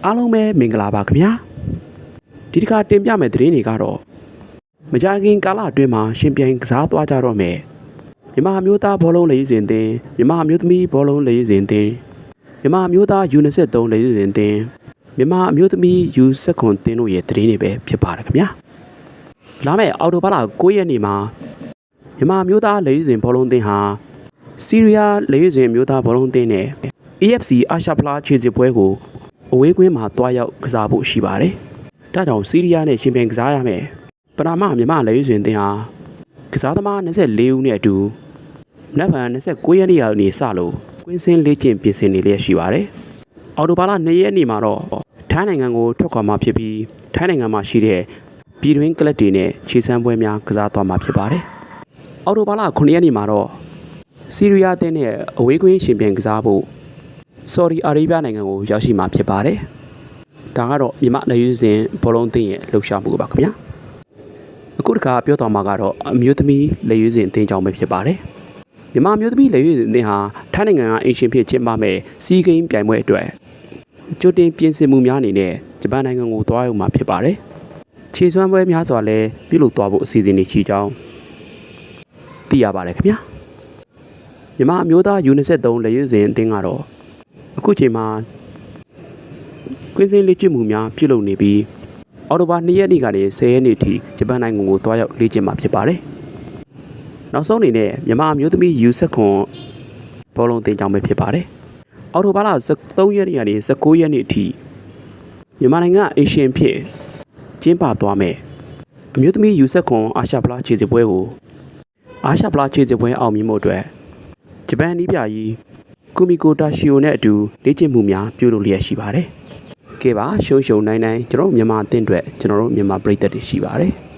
အားလုံးပဲမင်္ဂလာပါခင်ဗျာဒီတစ်ခါတင်ပြမယ့်သတင်းတွေကတော့မကြခင်ကာလအတွင်းမှာရှင်ပြိုင်ကစားသွားကြတော့မယ်မြန်မာမျိုးသားဘောလုံးလေရင်တင်မြန်မာမျိုးသမီးဘောလုံးလေရင်တင်မြန်မာမျိုးသား U23 လေရင်တင်မြန်မာမျိုးသမီး U19 တင်တို့ရဲ့သတင်းတွေပဲဖြစ်ပါတယ်ခင်ဗျာလာမယ့်အော်တိုဘာလ9ရက်နေ့မှာမြန်မာမျိုးသားလေရင်ဘောလုံးတင်ဟာဆီးရီးယားလေရင်မျိုးသားဘောလုံးတင်နဲ့ AFC အာရှဖလားခြေစစ်ပွဲကိုအဝေးကွင်းမှာတွားရောက်ကစားဖို့ရှိပါတယ်။ဒါကြောင့်ဆီးရီးယားနဲ့ရှင်ပြိုင်ကစားရမယ်။ပနာမမြန်မာလေရွေးတင်ဟာကစားသမား24ဦးနဲ့အတူနက်ဗန်29ရက်နေ့ကနေစလို့ကွင်းစင်းလေ့ကျင့်ပြင်ဆင်နေလျက်ရှိပါတယ်။အော်တိုဘာလ2ရက်နေ့မှာတော့ထိုင်းနိုင်ငံကိုထွက်ခွာမှာဖြစ်ပြီးထိုင်းနိုင်ငံမှာရှိတဲ့ပြည်တွင်းကလပ်တွေနဲ့ခြေစမ်းပွဲများကစားသွားမှာဖြစ်ပါတယ်။အော်တိုဘာလ9ရက်နေ့မှာတော့ဆီးရီးယားတင်းနဲ့အဝေးကွင်းရှင်ပြိုင်ကစားဖို့ဆော်ဒီအာရေဗျနိုင်ငံကိုရောက်ရှိမှာဖြစ်ပါတယ်။ဒါကတော့မြန်မာလေရွေးစဉ်ဘောလုံးတင်ရဲ့လှုပ်ရှားမှုပါခင်ဗျာ။အခုတစ်ခါပြောသွားမှာကတော့အမျိုးသမီးလေရွေးစဉ်တင်ကြောင်းပဲဖြစ်ပါတယ်။မြန်မာမျိုးသမီးလေရွေးစဉ်တင်ဟာထိုင်းနိုင်ငံကအင်ရှင်ဖြစ်ကျင်းပမဲ့စီးဂိမ်းပြိုင်ပွဲအတွက်ကြိုတင်ပြင်ဆင်မှုများအနေနဲ့ဂျပန်နိုင်ငံကိုသွားရောက်မှာဖြစ်ပါတယ်။ခြေစွမ်းပွဲများစွာလည်းပြုလုပ်သွားဖို့အစီအစဉ်တွေရှိကြောင်းသိရပါတယ်ခင်ဗျာ။မြန်မာအမျိုးသား U23 လေရွေးစဉ်တင်ကတော့အခုချိန်မှာကွင်းစင်းလေ့ကျင့်မှုများပြုလုပ်နေပြီးအော်တိုဘာ2ရက်နေ့ကနေ10ရက်နေ့ထိဂျပန်နိုင်ငံကိုတွားရောက်လေ့ကျင့်မှာဖြစ်ပါတယ်။နောက်ဆုံးအနေနဲ့မြန်မာအမျိုးသမီး U19 ဘောလုံးတင်ကြောင်းပဲဖြစ်ပါတယ်။အော်တိုဘာလ13ရက်နေ့ကနေ19ရက်နေ့ထိမြန်မာနိုင်ငံအေရှန်ဖြစ်ကျင်းပသွားမယ်။အမျိုးသမီး U19 အာရှဖလားခြေစစ်ပွဲကိုအာရှဖလားခြေစစ်ပွဲအောင်မြင်မှုအတွက်ဂျပန်နည်းပြကြီးကူမီကိုတာရှီယိုနဲ့အတူလေ့ကျင့်မှုများပြုလုပ်လျက်ရှိပါတယ်။ကဲပါရှုံနိုင်ကျွန်တော်တို့မြန်မာအသင်းအတွက်ကျွန်တော်တို့မြန်မာပြည်သက်တွေရှိပါတယ်။